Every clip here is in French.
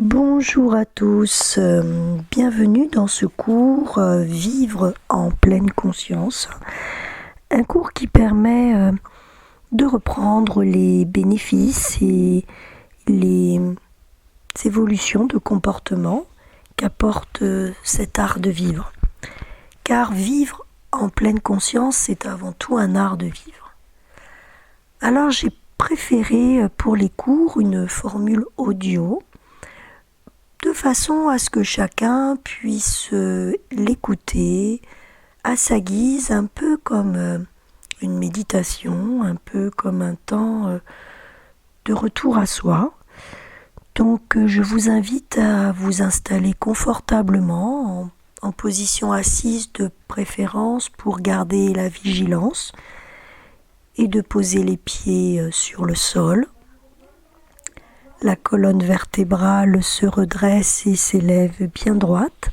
Bonjour à tous, bienvenue dans ce cours Vivre en pleine conscience, un cours qui permet de reprendre les bénéfices et les évolutions de comportement qu'apporte cet art de vivre. Car vivre en pleine conscience, c'est avant tout un art de vivre. Alors j'ai préféré pour les cours une formule audio, de façon à ce que chacun puisse l'écouter à sa guise, un peu comme une méditation, un peu comme un temps de retour à soi. Donc je vous invite à vous installer confortablement en position assise de préférence pour garder la vigilance et de poser les pieds sur le sol. La colonne vertébrale se redresse et s'élève bien droite.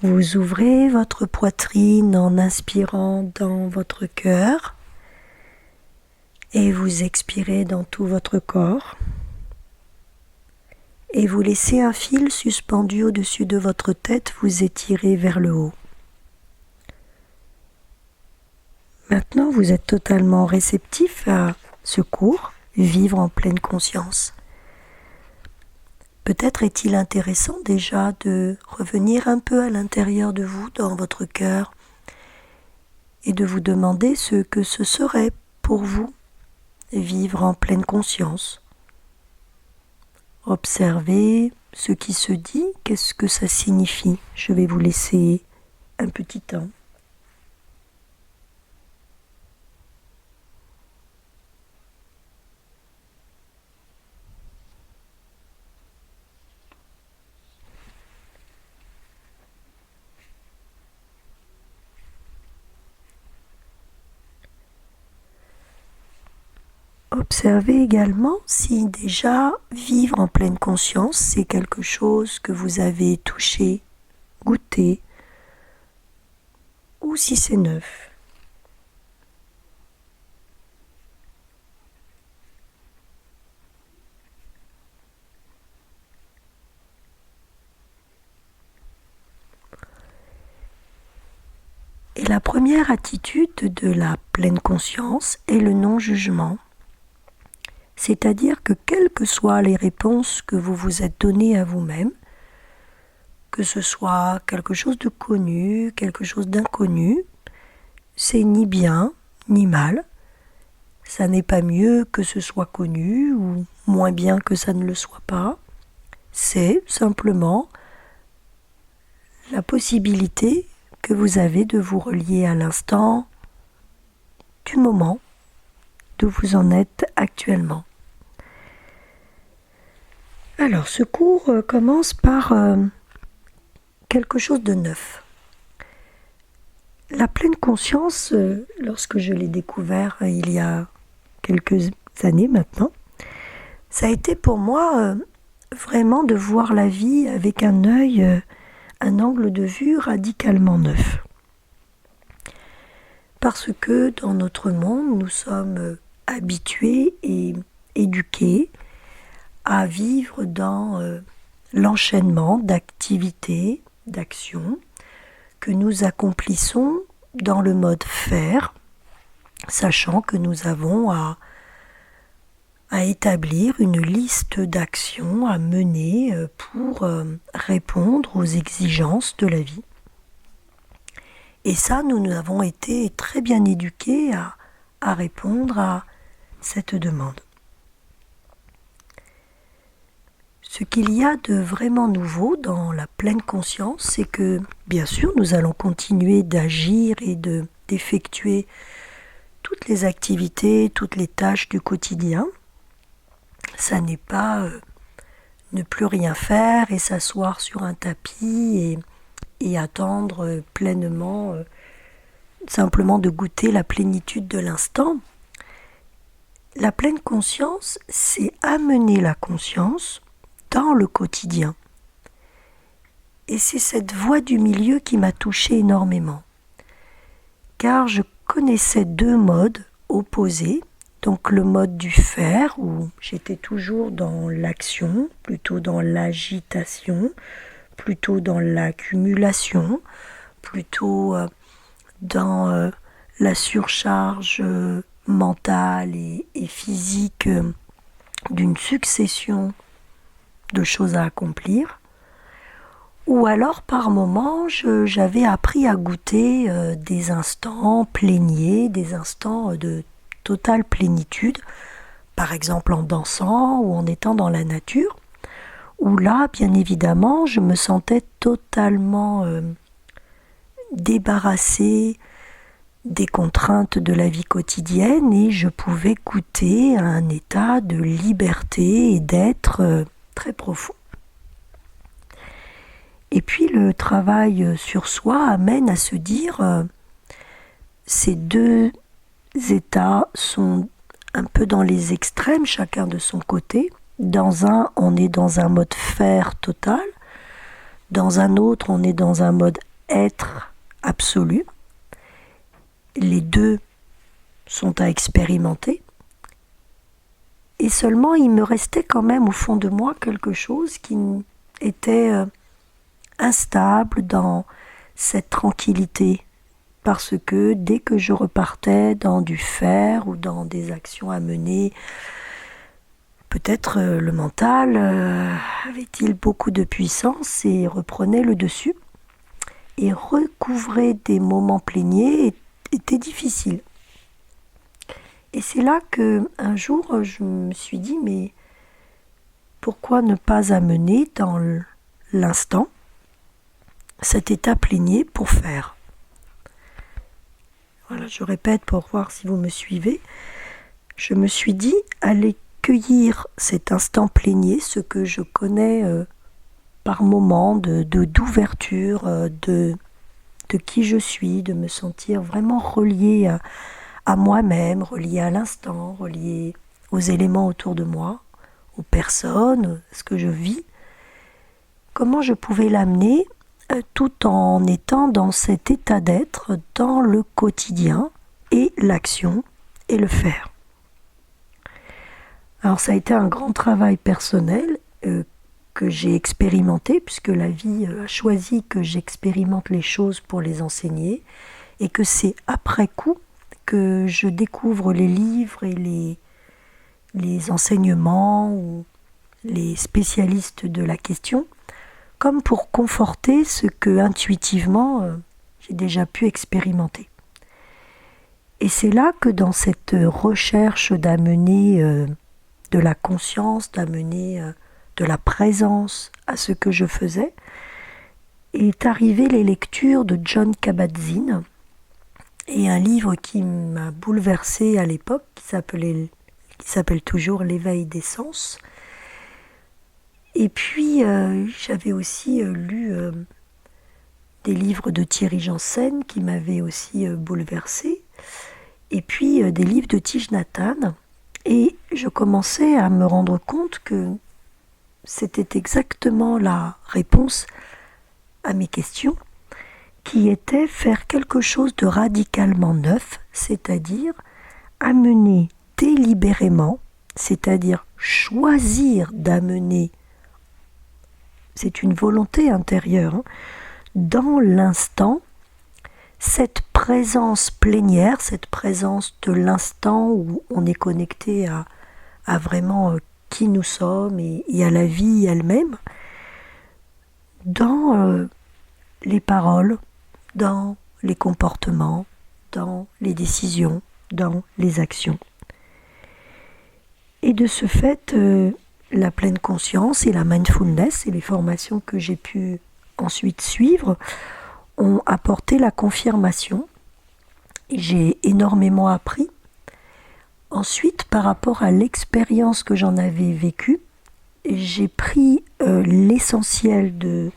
Vous ouvrez votre poitrine en inspirant dans votre cœur et vous expirez dans tout votre corps. Et vous laissez un fil suspendu au-dessus de votre tête vous étirer vers le haut. Maintenant, vous êtes totalement réceptif à ce cours. Vivre en pleine conscience. Peut-être est-il intéressant déjà de revenir un peu à l'intérieur de vous, dans votre cœur, et de vous demander ce que ce serait pour vous, vivre en pleine conscience. Observez ce qui se dit, qu'est-ce que ça signifie. Je vais vous laisser un petit temps. Observez également si déjà vivre en pleine conscience, c'est quelque chose que vous avez touché, goûté, ou si c'est neuf. Et la première attitude de la pleine conscience est le non-jugement. C'est-à-dire que quelles que soient les réponses que vous vous êtes données à vous-même, que ce soit quelque chose de connu, quelque chose d'inconnu, c'est ni bien ni mal. Ça n'est pas mieux que ce soit connu ou moins bien que ça ne le soit pas. C'est simplement la possibilité que vous avez de vous relier à l'instant du moment d'où vous en êtes actuellement. Alors, ce cours commence par quelque chose de neuf. La pleine conscience, lorsque je l'ai découvert il y a quelques années maintenant, ça a été pour moi vraiment de voir la vie avec un œil, un angle de vue radicalement neuf. Parce que dans notre monde, nous sommes habitués et éduqués à vivre dans l'enchaînement d'activités, d'actions que nous accomplissons dans le mode faire, sachant que nous avons à établir une liste d'actions à mener pour répondre aux exigences de la vie. Et ça, nous avons été très bien éduqués à répondre à cette demande. Ce qu'il y a de vraiment nouveau dans la pleine conscience, c'est que, bien sûr, nous allons continuer d'agir et d'effectuer toutes les activités, toutes les tâches du quotidien. Ça n'est pas ne plus rien faire et s'asseoir sur un tapis et attendre pleinement, simplement de goûter la plénitude de l'instant. La pleine conscience, c'est amener la conscience dans le quotidien. Et c'est cette voie du milieu qui m'a touchée énormément. Car je connaissais deux modes opposés Donc le mode du faire, où j'étais toujours dans l'action, plutôt dans l'agitation, plutôt dans l'accumulation, plutôt dans la surcharge mentale et physique d'une succession de choses à accomplir. Ou alors par moments j'avais appris à goûter des instants pléniers, des instants de totale plénitude, par exemple en dansant ou en étant dans la nature, où là, bien évidemment, je me sentais totalement débarrassée des contraintes de la vie quotidienne et je pouvais goûter à un état de liberté et d'être très profond. Et puis le travail sur soi amène à se dire ces deux états sont un peu dans les extrêmes, chacun de son côté. Dans un, on est dans un mode faire total. Dans un autre, on est dans un mode être absolu. Les deux sont à expérimenter. Et seulement, il me restait quand même au fond de moi quelque chose qui était instable dans cette tranquillité. Parce que dès que je repartais dans du faire ou dans des actions à mener, peut-être le mental avait-il beaucoup de puissance et reprenait le dessus. Et recouvrer des moments pléniers était difficile. Et c'est là qu'un jour, je me suis dit, mais pourquoi ne pas amener dans l'instant cet état plénier pour faire ? Voilà, je répète pour voir si vous me suivez. Je me suis dit, allez cueillir cet instant plénier, ce que je connais par moment d'ouverture, de qui je suis, de me sentir vraiment relié à moi-même, relié à l'instant, relié aux éléments autour de moi, aux personnes, à ce que je vis. Comment je pouvais l'amener tout en étant dans cet état d'être, dans le quotidien et l'action et le faire. Alors ça a été un grand travail personnel que j'ai expérimenté, puisque la vie a choisi que j'expérimente les choses pour les enseigner, et que c'est après coup que je découvre les livres et les enseignements ou les spécialistes de la question, comme pour conforter ce que intuitivement j'ai déjà pu expérimenter. Et c'est là que dans cette recherche d'amener de la conscience, d'amener de la présence à ce que je faisais, est arrivée les lectures de Jon Kabat-Zinn et un livre qui m'a bouleversée à l'époque, qui s'appelle toujours L'éveil des sens. Et puis, j'avais aussi lu des livres de Thierry Janssen qui m'avaient aussi bouleversée. Et puis, des livres de Thich Nhat Hanh. Et je commençais à me rendre compte que c'était exactement la réponse à mes questions, qui était faire quelque chose de radicalement neuf, c'est-à-dire amener délibérément, c'est-à-dire choisir d'amener, c'est une volonté intérieure, dans l'instant, cette présence plénière, cette présence de l'instant où on est connecté à vraiment qui nous sommes et à la vie elle-même, dans les paroles, dans les comportements, dans les décisions, dans les actions. Et de ce fait, la pleine conscience et la mindfulness et les formations que j'ai pu ensuite suivre ont apporté la confirmation. J'ai énormément appris. Ensuite, par rapport à l'expérience que j'en avais vécue, j'ai pris l'essentiel de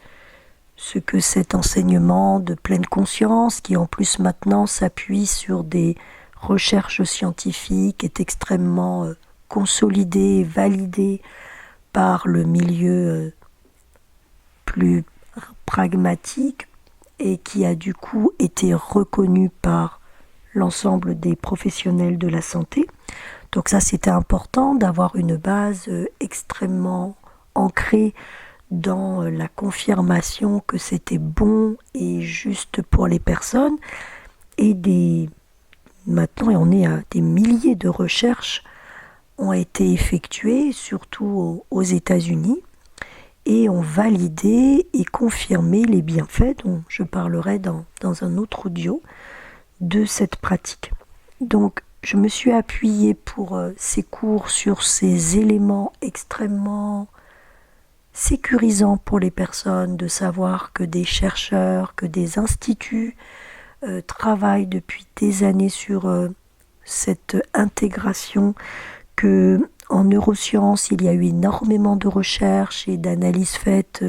ce que cet enseignement de pleine conscience, qui en plus maintenant s'appuie sur des recherches scientifiques, est extrêmement consolidé, validé par le milieu plus pragmatique et qui a du coup été reconnu par l'ensemble des professionnels de la santé. Donc ça, c'était important d'avoir une base extrêmement ancrée dans la confirmation que c'était bon et juste pour les personnes. Et maintenant, on est à des milliers de recherches ont été effectuées, surtout aux États-Unis, et ont validé et confirmé les bienfaits, dont je parlerai dans un autre audio, de cette pratique. Donc, je me suis appuyée pour ces cours sur ces éléments extrêmement sécurisants pour les personnes, de savoir que des chercheurs, que des instituts travaillent depuis des années sur cette intégration, que en neurosciences, il y a eu énormément de recherches et d'analyses faites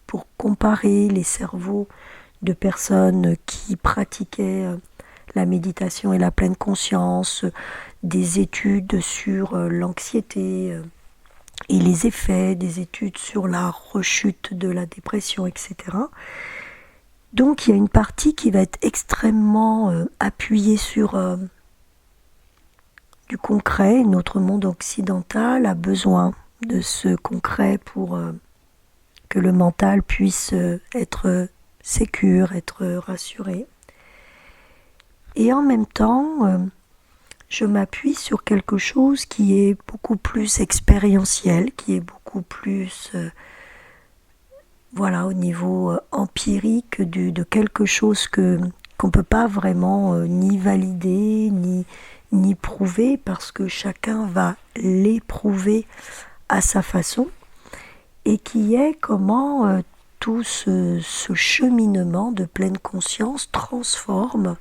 pour comparer les cerveaux de personnes qui pratiquaient la méditation et la pleine conscience, des études sur l'anxiété et les effets, des études sur la rechute de la dépression, etc. Donc il y a une partie qui va être extrêmement appuyée sur du concret. Notre monde occidental a besoin de ce concret pour que le mental puisse être sécure, être rassuré. Et en même temps, je m'appuie sur quelque chose qui est beaucoup plus expérientiel, qui est beaucoup plus au niveau empirique de quelque chose qu'on ne peut pas vraiment ni valider, ni prouver, parce que chacun va l'éprouver à sa façon, et qui est comment tout ce cheminement de pleine conscience transforme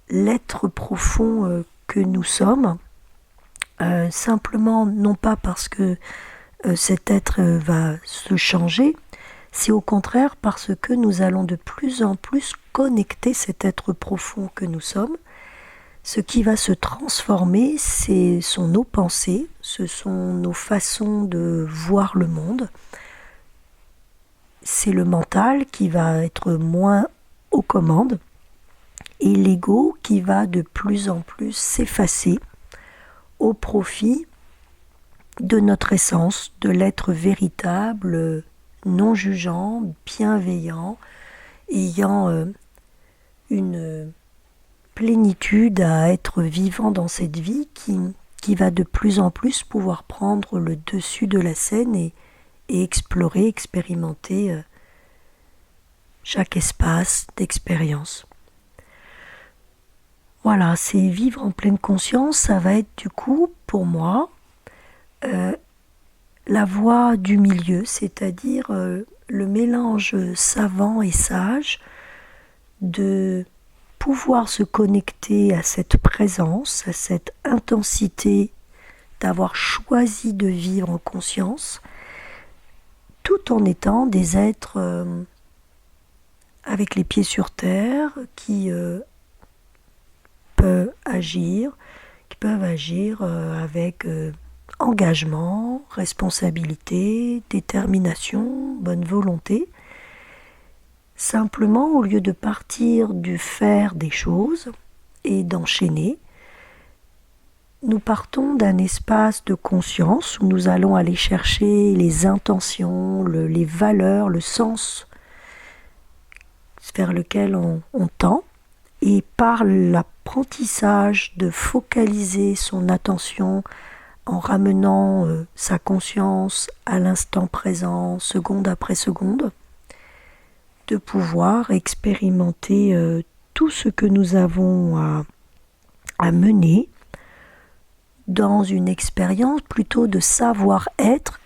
l'être profond que nous sommes, simplement non pas parce que cet être va se changer, c'est au contraire parce que nous allons de plus en plus connecter cet être profond que nous sommes. Ce qui va se transformer, ce sont nos pensées, ce sont nos façons de voir le monde. C'est le mental qui va être moins aux commandes et l'ego qui va de plus en plus s'effacer au profit de notre essence, de l'être véritable, non jugeant, bienveillant, ayant une plénitude à être vivant dans cette vie qui va de plus en plus pouvoir prendre le dessus de la scène et explorer, expérimenter chaque espace d'expérience. Voilà, c'est vivre en pleine conscience, ça va être du coup pour moi la voie du milieu, c'est-à-dire le mélange savant et sage de pouvoir se connecter à cette présence, à cette intensité d'avoir choisi de vivre en conscience, tout en étant des êtres avec les pieds sur terre qui peuvent agir avec engagement, responsabilité, détermination, bonne volonté. Simplement, au lieu de partir du faire des choses et d'enchaîner, nous partons d'un espace de conscience où nous allons aller chercher les intentions, les valeurs, le sens vers lequel on tend. Et par l'apprentissage de focaliser son attention en ramenant sa conscience à l'instant présent, seconde après seconde, de pouvoir expérimenter tout ce que nous avons à mener dans une expérience plutôt de savoir-être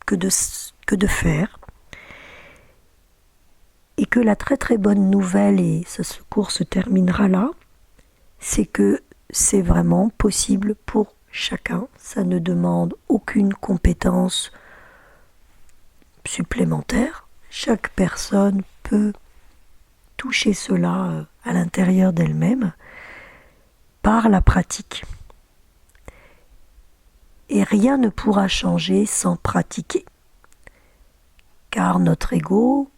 que de faire. Et que la très très bonne nouvelle, et ce cours se terminera là, c'est que c'est vraiment possible pour chacun. Ça ne demande aucune compétence supplémentaire. Chaque personne peut toucher cela à l'intérieur d'elle-même par la pratique. Et rien ne pourra changer sans pratiquer. Car notre ego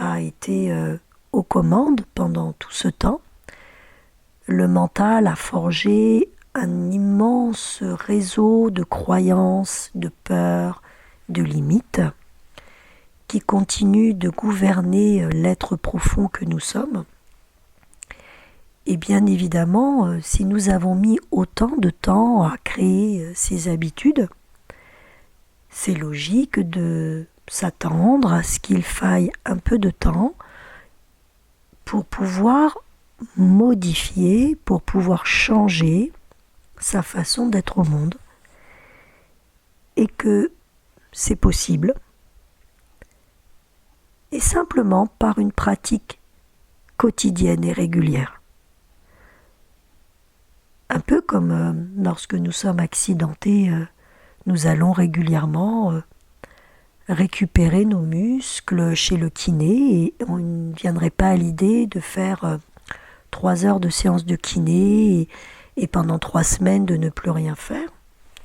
a été aux commandes pendant tout ce temps. Le mental a forgé un immense réseau de croyances, de peurs, de limites qui continue de gouverner l'être profond que nous sommes. Et bien évidemment, si nous avons mis autant de temps à créer ces habitudes, c'est logique de s'attendre à ce qu'il faille un peu de temps pour pouvoir modifier, pour pouvoir changer sa façon d'être au monde. Et que c'est possible. Et simplement par une pratique quotidienne et régulière. Un peu comme lorsque nous sommes accidentés, nous allons régulièrement récupérer nos muscles chez le kiné et on ne viendrait pas à l'idée de faire 3 heures de séance de kiné et pendant 3 semaines de ne plus rien faire.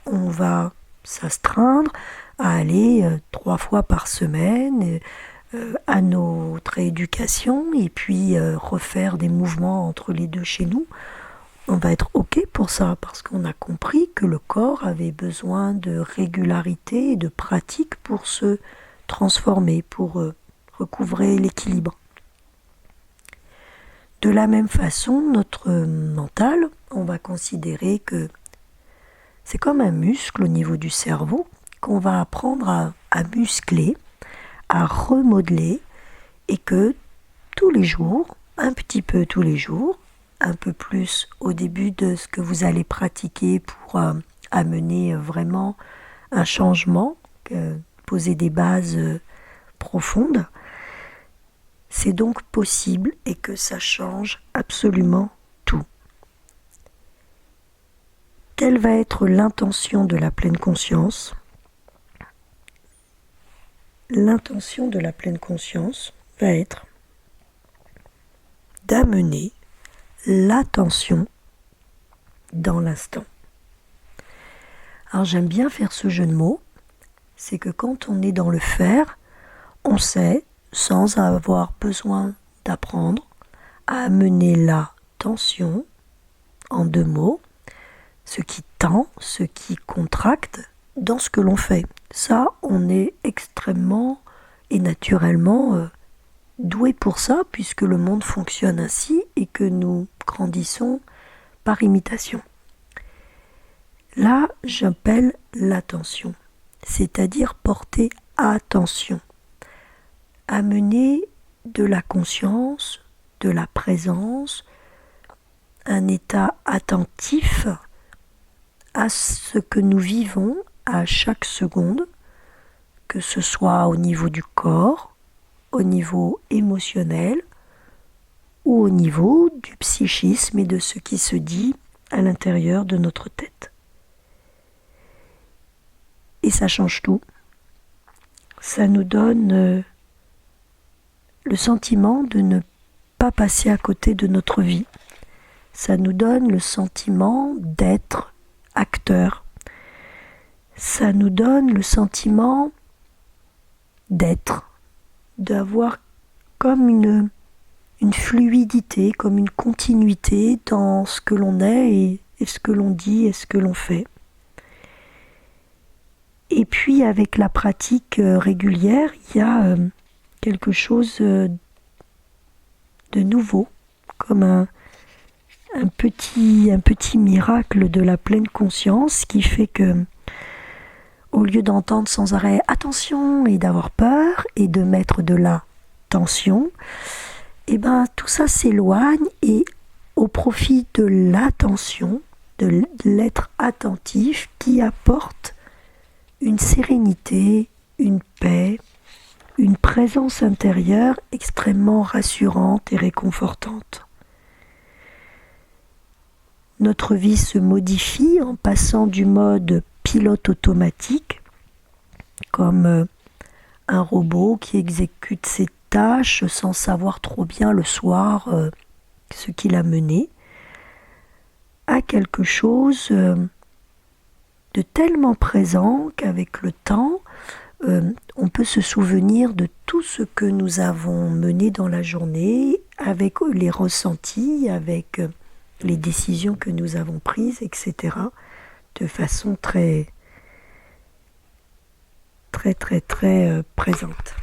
On va s'astreindre à aller 3 fois par semaine à notre éducation et puis refaire des mouvements entre les deux chez nous. On va être OK pour ça parce qu'on a compris que le corps avait besoin de régularité et de pratique pour se transformer, pour recouvrer l'équilibre. De la même façon, notre mental, on va considérer que c'est comme un muscle au niveau du cerveau qu'on va apprendre à muscler, à remodeler et que tous les jours, un petit peu tous les jours, un peu plus au début de ce que vous allez pratiquer pour amener vraiment un changement, poser des bases profondes, c'est donc possible et que ça change absolument tout. Quelle va être l'intention de la pleine conscience ? L'intention de la pleine conscience va être d'amener l'attention dans l'instant. Alors j'aime bien faire ce jeu de mots, c'est que quand on est dans le faire, on sait, sans avoir besoin d'apprendre, à amener l'attention, en 2 mots, ce qui tend, ce qui contracte dans ce que l'on fait. Ça, on est extrêmement et naturellement doué pour ça, puisque le monde fonctionne ainsi et que nous grandissons par imitation. Là, j'appelle l'attention, c'est-à-dire porter attention, amener de la conscience, de la présence, un état attentif à ce que nous vivons à chaque seconde, que ce soit au niveau du corps, au niveau émotionnel ou au niveau du psychisme et de ce qui se dit à l'intérieur de notre tête. Et ça change tout. Ça nous donne le sentiment de ne pas passer à côté de notre vie. Ça nous donne le sentiment d'être acteur. Ça nous donne le sentiment d'être, d'avoir comme une fluidité, comme une continuité dans ce que l'on est et ce que l'on dit et ce que l'on fait. Et puis avec la pratique régulière, il y a quelque chose de nouveau, comme un petit miracle de la pleine conscience qui fait que, au lieu d'entendre sans arrêt « attention » et d'avoir peur et de mettre de la tension, et ben tout ça s'éloigne et au profit de l'attention, de l'être attentif qui apporte une sérénité, une paix, une présence intérieure extrêmement rassurante et réconfortante. Notre vie se modifie en passant du mode pilote automatique, comme un robot qui exécute ses tâches sans savoir trop bien le soir ce qu'il a mené, à quelque chose de tellement présent qu'avec le temps, on peut se souvenir de tout ce que nous avons mené dans la journée, avec les ressentis, avec les décisions que nous avons prises, etc., de façon très, très, très, très présente.